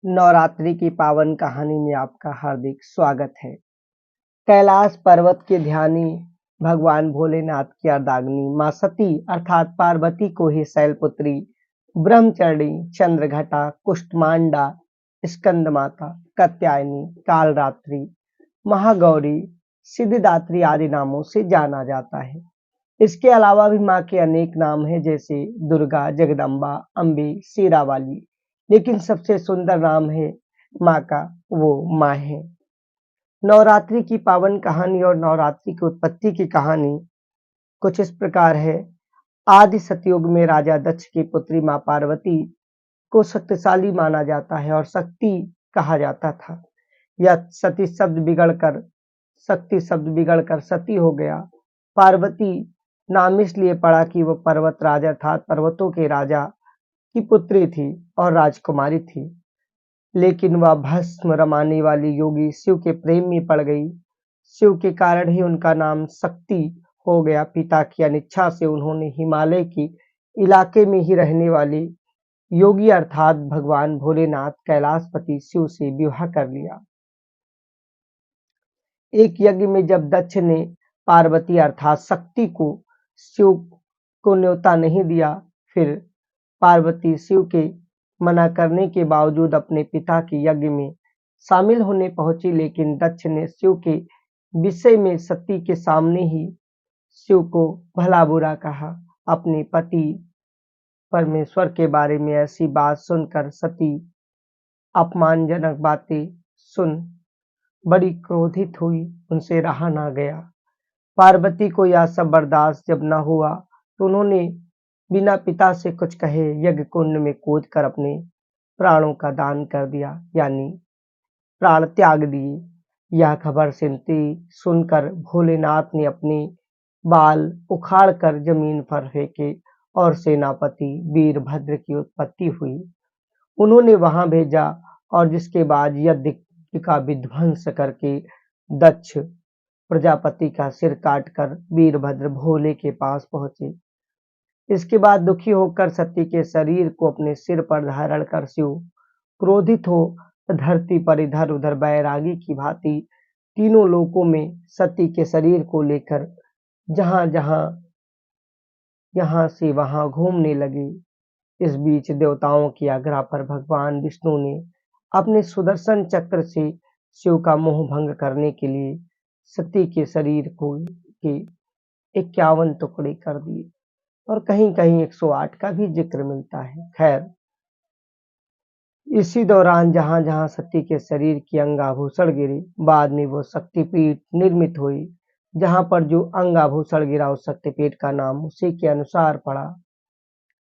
नवरात्रि की पावन कहानी में आपका हार्दिक स्वागत है। कैलाश पर्वत के ध्यानी भगवान भोलेनाथ की अर्धांगिनी मां सती अर्थात पार्वती को ही शैलपुत्री, ब्रह्मचारिणी, चंद्रघटा, कुष्मांडा, स्कंदमाता, कात्यायनी, कालरात्रि, महागौरी, सिद्धिदात्री आदि नामों से जाना जाता है। इसके अलावा भी माँ के अनेक नाम हैं जैसे दुर्गा, जगदम्बा, अम्बे, शेरावाली, लेकिन सबसे सुंदर नाम है माँ का वो माँ है। नवरात्रि की पावन कहानी और नवरात्रि की उत्पत्ति की कहानी कुछ इस प्रकार है। आदि सतयुग में राजा दक्ष की पुत्री माँ पार्वती को शक्तिशाली माना जाता है और शक्ति कहा जाता था। यह शक्ति शब्द बिगड़कर सती हो गया। पार्वती नाम इसलिए पड़ा कि वह पर्वत राजा अर्थात पर्वतों के राजा की पुत्री थी और राजकुमारी थी, लेकिन वह भस्म रमाने वाली योगी शिव के प्रेम में पड़ गई। शिव के कारण ही उनका नाम शक्ति हो गया। पिता की अनिच्छा से उन्होंने हिमालय के इलाके में ही रहने वाले योगी अर्थात भगवान भोलेनाथ कैलाशपति शिव से विवाह कर लिया। एक यज्ञ में जब दक्ष ने पार्वती अर्थात शक्ति को शिव को न्योता नहीं दिया, फिर पार्वती शिव के मना करने के बावजूद अपने पिता के यज्ञ में शामिल होने पहुंची, लेकिन दक्ष ने शिव के विषय में सती के सामने ही शिव को भला बुरा कहा। अपने पति परमेश्वर के बारे में ऐसी बात सुनकर सती अपमानजनक बातें सुन बड़ी क्रोधित हुई, उनसे रहा ना गया। पार्वती को यह सब बर्दाश्त जब न हुआ तो उन्होंने बिना पिता से कुछ कहे यज्ञ कुंड में कूदकर अपने प्राणों का दान कर दिया, यानी प्राण त्याग दिए। यह खबर सुनकर भोलेनाथ ने अपने बाल उखाड़कर जमीन पर फेंके और सेनापति वीरभद्र की उत्पत्ति हुई। उन्होंने वहां भेजा और जिसके बाद यज्ञ का विध्वंस करके दक्ष प्रजापति का सिर काटकर वीरभद्र भोले के पास पहुंचे। इसके बाद दुखी होकर सती के शरीर को अपने सिर पर धारण कर शिव क्रोधित हो धरती पर इधर उधर बैरागी की भांति तीनों लोकों में सती के शरीर को लेकर जहां जहां यहाँ से वहां घूमने लगे। इस बीच देवताओं की आज्ञा पर भगवान विष्णु ने अपने सुदर्शन चक्र से शिव का मोह भंग करने के लिए सती के शरीर को के 51 टुकड़े कर दिए और कहीं कहीं 108 का भी जिक्र मिलता है। खैर, इसी दौरान जहां जहां सती के शरीर के अंगाभूषण गिरे, बाद में वो शक्तिपीठ निर्मित हुई। जहां पर जो अंगाभूषण गिरा उस शक्तिपीठ का नाम उसी के अनुसार पड़ा।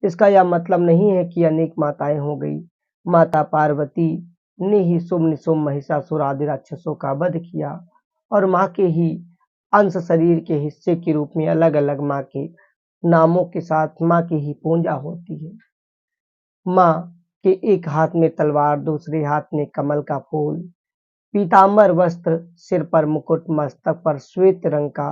इसका यह मतलब नहीं है कि अनेक माताएं हो गई। माता पार्वती ने ही शुभ निशुम्भ महिषासुर आदि राक्षसों का वध किया और माँ के ही अंश शरीर के हिस्से के रूप में अलग अलग माँ के नामों के साथ माँ की ही पूजा होती है। माँ के एक हाथ में तलवार, दूसरे हाथ में कमल का फूल, पीतांबर वस्त्र, सिर पर मुकुट, मस्तक पर श्वेत रंग का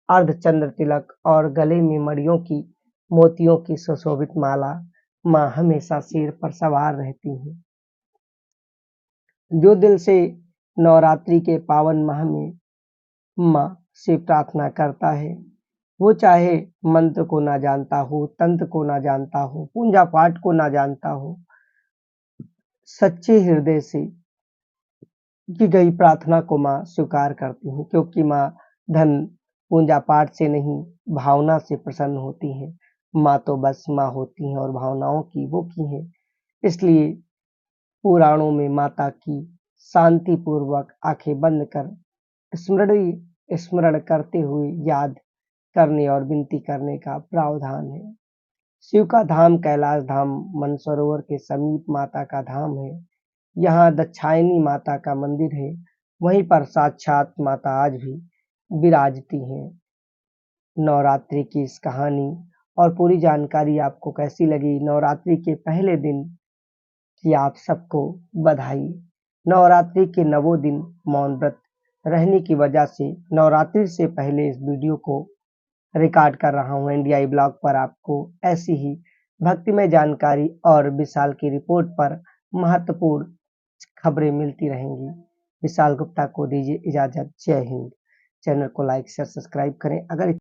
अर्धचंद्र तिलक और गले में मणियों की मोतियों की सुशोभित माला। माँ हमेशा सिर पर सवार रहती हैं। जो दिल से नवरात्रि के पावन माह में माँ से प्रार्थना करता है, वो चाहे मंत्र को ना जानता हो, तंत्र को ना जानता हो, पूजा पाठ को ना जानता हो, सच्चे हृदय से की गई प्रार्थना को माँ स्वीकार करती हैं, क्योंकि माँ धन पूजा पाठ से नहीं भावना से प्रसन्न होती हैं। माँ तो बस माँ होती हैं और भावनाओं की वो की हैं। इसलिए पुराणों में माता की शांति पूर्वक आंखें बंद कर स्मरण करते हुए याद करने और विनती करने का प्रावधान है। शिव का धाम कैलाश धाम मानसरोवर के समीप माता का धाम है। यहाँ दाक्षायणी माता का मंदिर है। वहीं पर साक्षात माता आज भी विराजती हैं। नवरात्रि की इस कहानी और पूरी जानकारी आपको कैसी लगी? नवरात्रि के पहले दिन की आप सबको बधाई। नवरात्रि के 9 दिन मौन व्रत रहने की वजह से नवरात्रि से पहले इस वीडियो को रिकॉर्ड कर रहा हूँ। इंडिया ब्लॉग पर आपको ऐसी ही भक्तिमय जानकारी और विशाल की रिपोर्ट पर महत्वपूर्ण खबरें मिलती रहेंगी। विशाल गुप्ता को दीजिए इजाज़त। जय हिंद। चैनल को लाइक शेयर सब्सक्राइब करें। अगर